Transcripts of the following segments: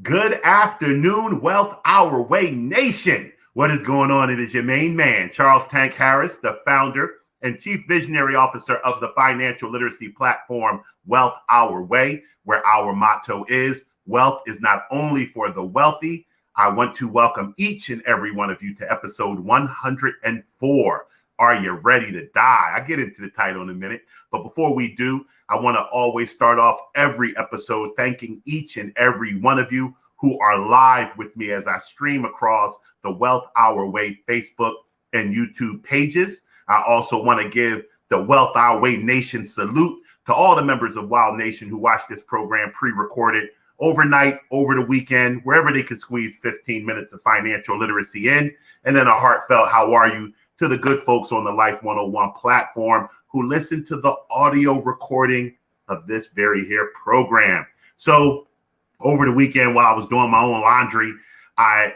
Good afternoon, Wealth Our Way Nation. What is going on? It is your main man, Charles Tank Harris, the founder and chief visionary officer of the financial literacy platform, Wealth Our Way, where our motto is wealth is not only for the wealthy. I want to welcome each and every one of you to episode 104. Are you ready to die? I get into the title in a minute, but before we do, I want to always start off every episode thanking each and every one of you who are live with me as I stream across the Wealth Our Way Facebook and YouTube pages. I also want to give the Wealth Our Way Nation salute to all the members of Wild Nation who watch this program pre-recorded overnight, over the weekend, wherever they can squeeze 15 minutes of financial literacy in. And then a heartfelt how are you to the good folks on the Life 101 platform who listen to the audio recording of this very here program. So over the weekend while I was doing my own laundry, I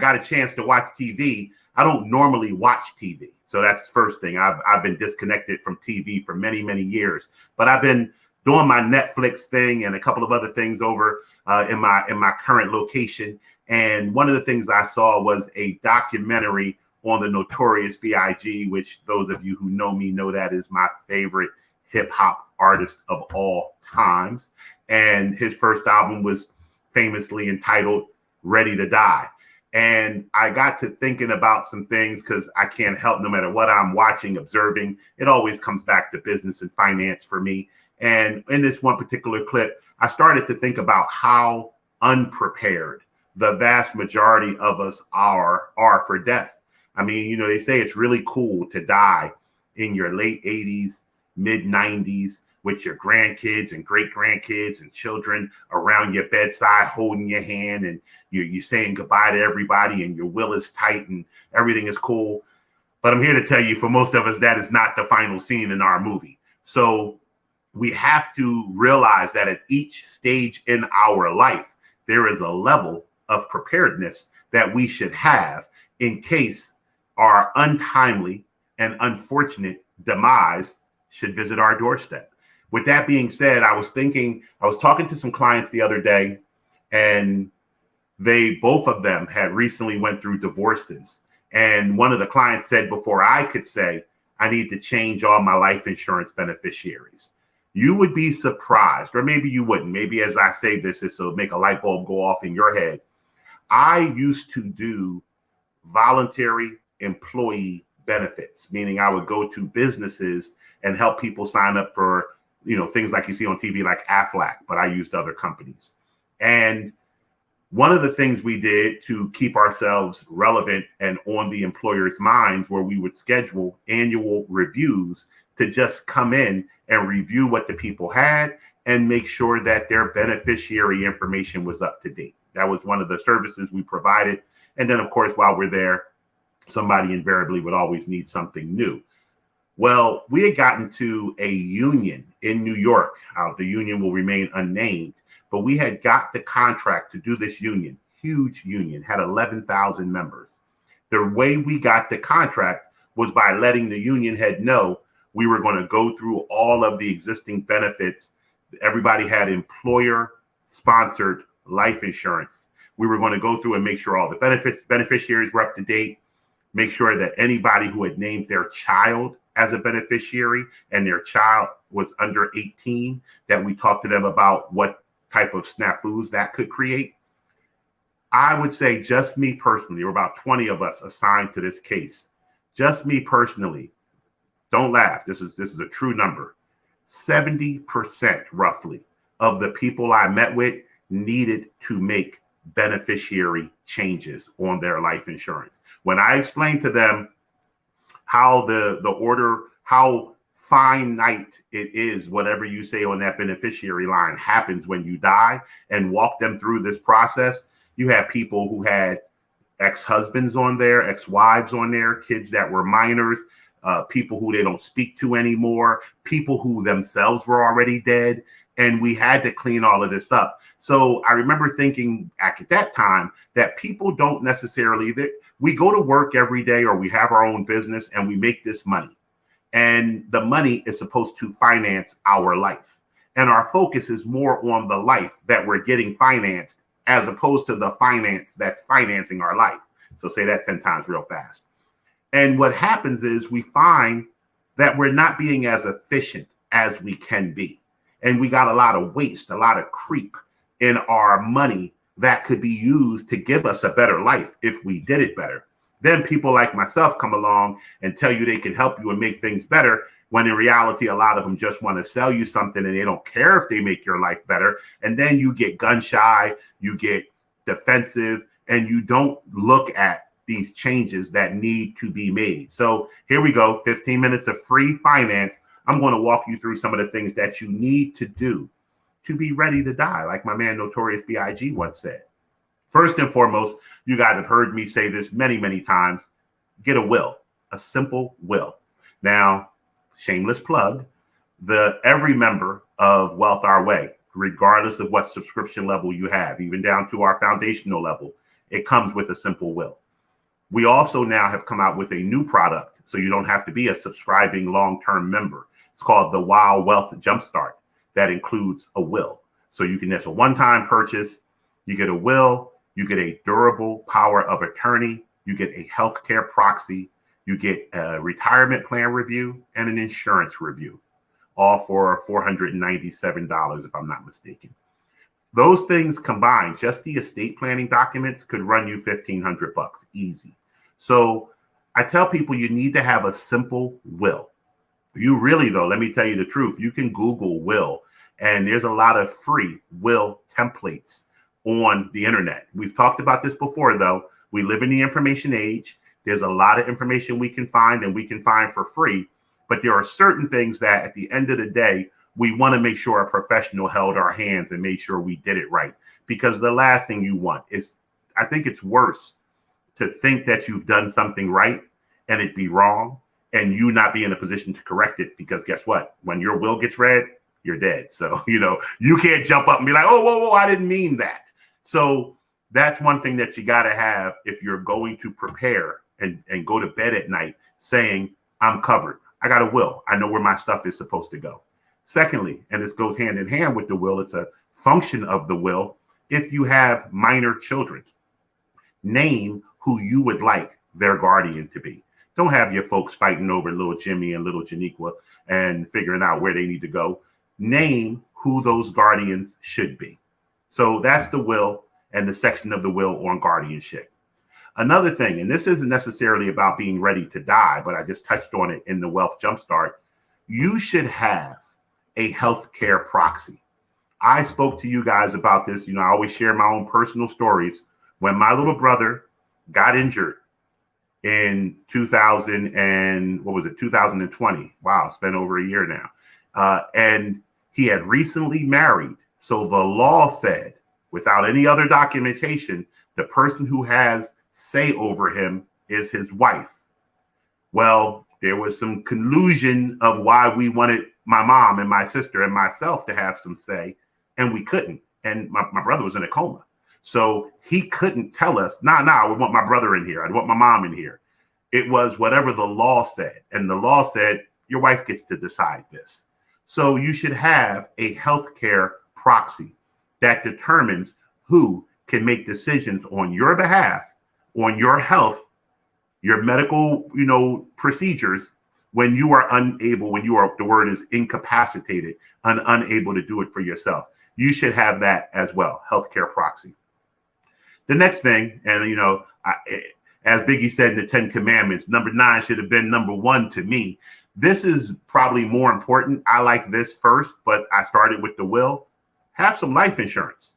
got a chance to watch TV. I don't normally watch TV. So that's the first thing. I've been disconnected from TV for many, many years, but I've been doing my Netflix thing and a couple of other things over in my current location. And one of the things I saw was a documentary on the Notorious B.I.G., which those of you who know me know that is my favorite hip hop artist of all times. And his first album was famously entitled Ready to Die. And I got to thinking about some things because I can't help, no matter what I'm watching, observing, it always comes back to business and finance for me. And in this one particular clip, I started to think about how unprepared the vast majority of us are for death. I mean, they say it's really cool to die in your late 80s, mid 90s with your grandkids and great grandkids and children around your bedside holding your hand, and you're saying goodbye to everybody and your will is tight and everything is cool. But I'm here to tell you, for most of us, that is not the final scene in our movie. So we have to realize that at each stage in our life, there is a level of preparedness that we should have in case our untimely and unfortunate demise should visit our doorstep. With that being said, I was talking to some clients the other day, and both of them had recently went through divorces. And one of the clients said, before I could say, I need to change all my life insurance beneficiaries. You would be surprised, or maybe you wouldn't. Maybe as I say this will make a light bulb go off in your head. I used to do voluntary employee benefits, meaning I would go to businesses and help people sign up for, things like you see on TV, like Aflac, but I used other companies. And one of the things we did to keep ourselves relevant and on the employer's minds, where we would schedule annual reviews to just come in and review what the people had and make sure that their beneficiary information was up to date. That was one of the services we provided. And then, of course, while we're there, somebody invariably would always need something new. Well, we had gotten to a union in New York. The union will remain unnamed, but we had got the contract to do this union, huge union, had 11,000 members. The way we got the contract was by letting the union head know we were going to go through all of the existing benefits. Everybody had employer-sponsored life insurance. We were going to go through and make sure all the beneficiaries were up to date, make sure that anybody who had named their child as a beneficiary and their child was under 18, that we talked to them about what type of snafus that could create. I would say just me personally, there were about 20 of us assigned to this case. Just me personally, don't laugh, this is a true number. 70% roughly of the people I met with needed to make beneficiary changes on their life insurance. When I explained to them how the order, how finite it is, whatever you say on that beneficiary line happens when you die, and walk them through this process, you have people who had ex-husbands on there, ex-wives on there, kids that were minors, people who they don't speak to anymore, people who themselves were already dead. And we had to clean all of this up. So I remember thinking at that time that people don't necessarily, that we go to work every day or we have our own business and we make this money. And the money is supposed to finance our life. And our focus is more on the life that we're getting financed as opposed to the finance that's financing our life. So say that 10 times real fast. And what happens is we find that we're not being as efficient as we can be. And we got a lot of waste, a lot of creep in our money that could be used to give us a better life if we did it better. Then people like myself come along and tell you they can help you and make things better, when in reality, a lot of them just want to sell you something and they don't care if they make your life better. And then you get gun shy, you get defensive, and you don't look at these changes that need to be made. So here we go, 15 minutes of free finance. I'm going to walk you through some of the things that you need to do to be ready to die, like my man Notorious B.I.G. once said. First and foremost, you guys have heard me say this many, many times, get a will, a simple will. Now, shameless plug, every member of Wealth Our Way, regardless of what subscription level you have, even down to our foundational level, it comes with a simple will. We also now have come out with a new product, so you don't have to be a subscribing long-term member. It's called the Wild Wealth Jumpstart. That includes a will. So you can, that's a one-time purchase. You get a will, you get a durable power of attorney, you get a healthcare proxy, you get a retirement plan review, and an insurance review, all for $497, if I'm not mistaken. Those things combined, just the estate planning documents, could run you $1,500 easy. So I tell people you need to have a simple will. You really, though, let me tell you the truth. You can Google will, and there's a lot of free will templates on the internet. We've talked about this before, though. We live in the information age. There's a lot of information we can find, and we can find for free. But there are certain things that at the end of the day, we want to make sure a professional held our hands and made sure we did it right. Because the last thing you want is, I think it's worse to think that you've done something right and it be wrong and you not be in a position to correct it. Because guess what? When your will gets read, you're dead. So, you can't jump up and be like, oh, whoa, I didn't mean that. So that's one thing that you got to have if you're going to prepare and go to bed at night saying, I'm covered. I got a will. I know where my stuff is supposed to go. Secondly, and this goes hand in hand with the will, it's a function of the will. If you have minor children, name who you would like their guardian to be. Don't have your folks fighting over little Jimmy and little Janiqua and figuring out where they need to go. Name who those guardians should be. So that's the will and the section of the will on guardianship. Another thing, and this isn't necessarily about being ready to die, but I just touched on it in the Wealth Jumpstart. You should have a healthcare proxy. I spoke to you guys about this. I always share my own personal stories. When my little brother got injured in 2020. Wow, it's been over a year now. And he had recently married. So the law said, without any other documentation, the person who has say over him is his wife. Well, there was some collusion of why we wanted my mom and my sister and myself to have some say, and we couldn't. And my brother was in a coma. So he couldn't tell us, I would want my brother in here. I'd want my mom in here. It was whatever the law said. And the law said, your wife gets to decide this. So you should have a healthcare proxy that determines who can make decisions on your behalf, on your health, your medical, procedures, when you are unable, the word is incapacitated and unable to do it for yourself. You should have that as well, healthcare proxy. The next thing, and as Biggie said in the 10 Commandments, number 9 should have been number 1 to me. This is probably more important. I like this first, but I started with the will. Have some life insurance.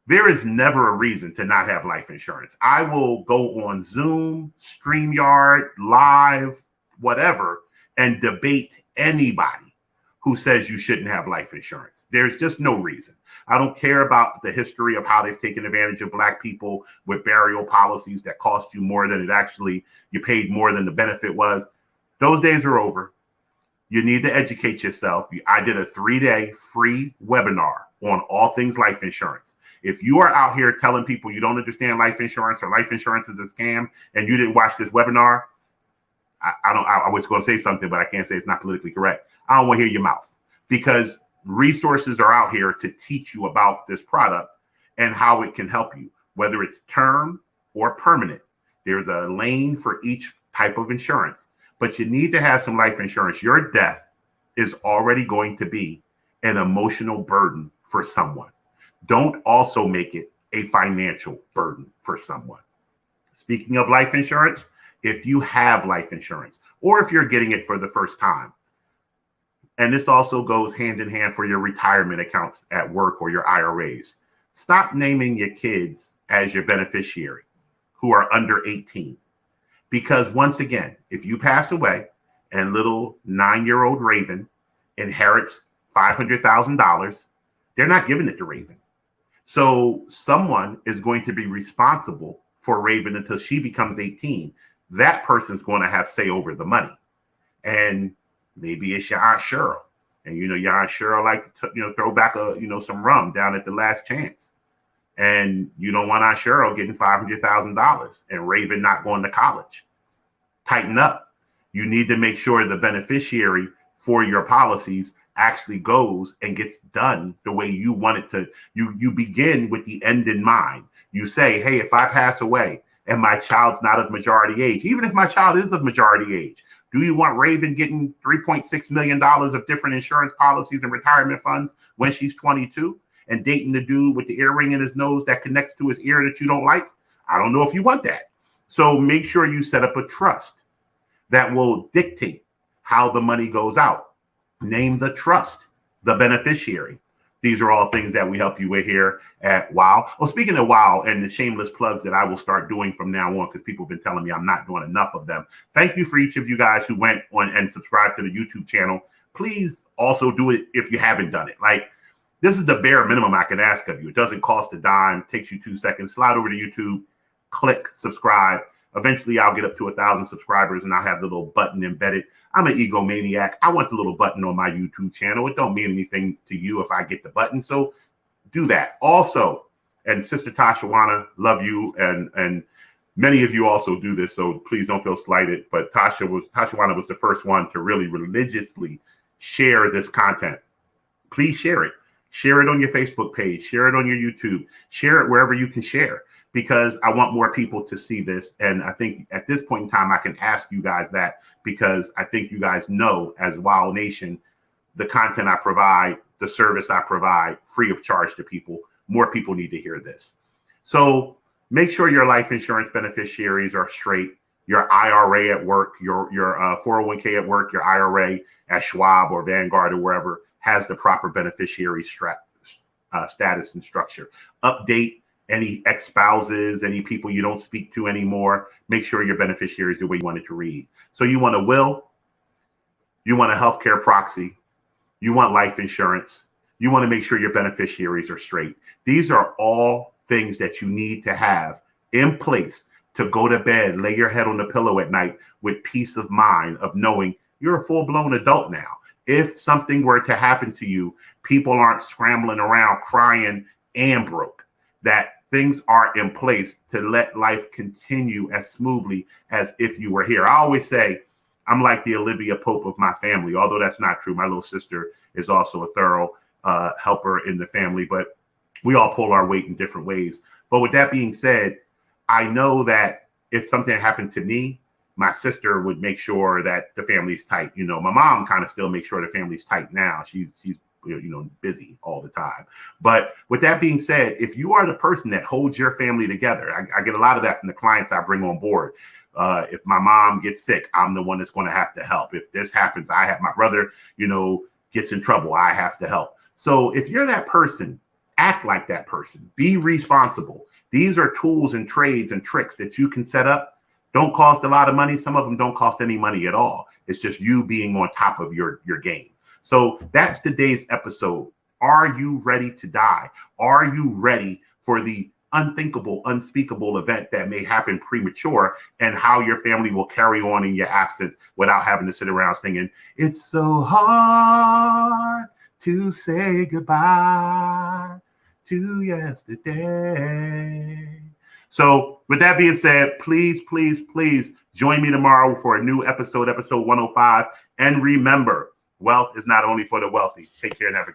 There is never a reason to not have life insurance. I will go on Zoom, StreamYard, Live, whatever, and debate anybody who says you shouldn't have life insurance. There's just no reason. I don't care about the history of how they've taken advantage of Black people with burial policies that cost you more than you paid more than the benefit was. Those days are over. You need to educate yourself. I did a 3-day free webinar on all things life insurance. If you are out here telling people you don't understand life insurance or life insurance is a scam and you didn't watch this webinar, I was going to say something, but I can't say it's not politically correct. I don't want to hear your mouth, because resources are out here to teach you about this product. and how it can help you, whether it's term or permanent. There's a lane for each type of insurance, but you need to have some life insurance. Your death is already going to be an emotional burden for someone. Don't also make it a financial burden for someone. Speaking of life insurance, if you have life insurance or if you're getting it for the first time, and this also goes hand in hand for your retirement accounts at work or your IRAs, stop naming your kids as your beneficiary who are under 18. Because once again, if you pass away and little 9-year-old Raven inherits $500,000, they're not giving it to Raven. So someone is going to be responsible for Raven until she becomes 18. That person's going to have say over the money. And maybe it's your Aunt Cheryl. And your Aunt Cheryl like to throw back some rum down at the last chance. And you don't want Aunt Cheryl getting $500,000 and Raven not going to college. Tighten up. You need to make sure the beneficiary for your policies actually goes and gets done the way you want it to. You begin with the end in mind. You say, hey, if I pass away and my child's not of majority age, even if my child is of majority age, do you want Raven getting $3.6 million of different insurance policies and retirement funds when she's 22 and dating the dude with the earring in his nose that connects to his ear that you don't like? I don't know if you want that. So make sure you set up a trust that will dictate how the money goes out. Name the trust, the beneficiary. These are all things that we help you with here at WOW. Well, speaking of WOW and the shameless plugs that I will start doing from now on, because people have been telling me I'm not doing enough of them. Thank you for each of you guys who went on and subscribed to the YouTube channel. Please also do it if you haven't done it. Like, this is the bare minimum I can ask of you. It doesn't cost a dime. It takes you 2 seconds. Slide over to YouTube, click subscribe. Eventually, I'll get up to 1,000 subscribers and I'll have the little button embedded. I'm an egomaniac. I want the little button on my YouTube channel. It don't mean anything to you if I get the button. So do that. Also, and Sister Tashawana, love you. And many of you also do this. So please don't feel slighted. But Tashawana was the first one to really religiously share this content. Please share it. Share it on your Facebook page. Share it on your YouTube. Share it wherever you can share, because I want more people to see this. And I think at this point in time, I can ask you guys that, because I think you guys know, as WOW Nation, the content I provide, the service I provide free of charge to people. More people need to hear this. So make sure your life insurance beneficiaries are straight. Your IRA at work, your 401k at work, your IRA at Schwab or Vanguard or wherever has the proper beneficiary status and structure. Update any ex-spouses, any people you don't speak to anymore. Make sure your beneficiary is the way you want it to read. So you want a will, you want a healthcare proxy, you want life insurance, you want to make sure your beneficiaries are straight. These are all things that you need to have in place to go to bed, lay your head on the pillow at night with peace of mind of knowing you're a full-blown adult now. If something were to happen to you, people aren't scrambling around crying and broke. That things are in place to let life continue as smoothly as if you were here. I always say I'm like the Olivia Pope of my family, although that's not true. My little sister is also a thorough helper in the family, but we all pull our weight in different ways. But with that being said, I know that if something happened to me, my sister would make sure that the family's tight. My mom kind of still makes sure the family's tight now. She's busy all the time. But with that being said, if you are the person that holds your family together, I get a lot of that from the clients I bring on board. If my mom gets sick, I'm the one that's going to have to help. If this happens, I have my brother, gets in trouble, I have to help. So if you're that person, act like that person. Be responsible. These are tools and trades and tricks that you can set up. Don't cost a lot of money. Some of them don't cost any money at all. It's just you being on top of your game. So that's today's episode. Are you ready to die? Are you ready for the unthinkable, unspeakable event that may happen premature, and how your family will carry on in your absence without having to sit around singing, "It's so hard to say goodbye to yesterday." So with that being said, please, please, please join me tomorrow for a new episode 105. And remember, wealth is not only for the wealthy. Take care and have a great day.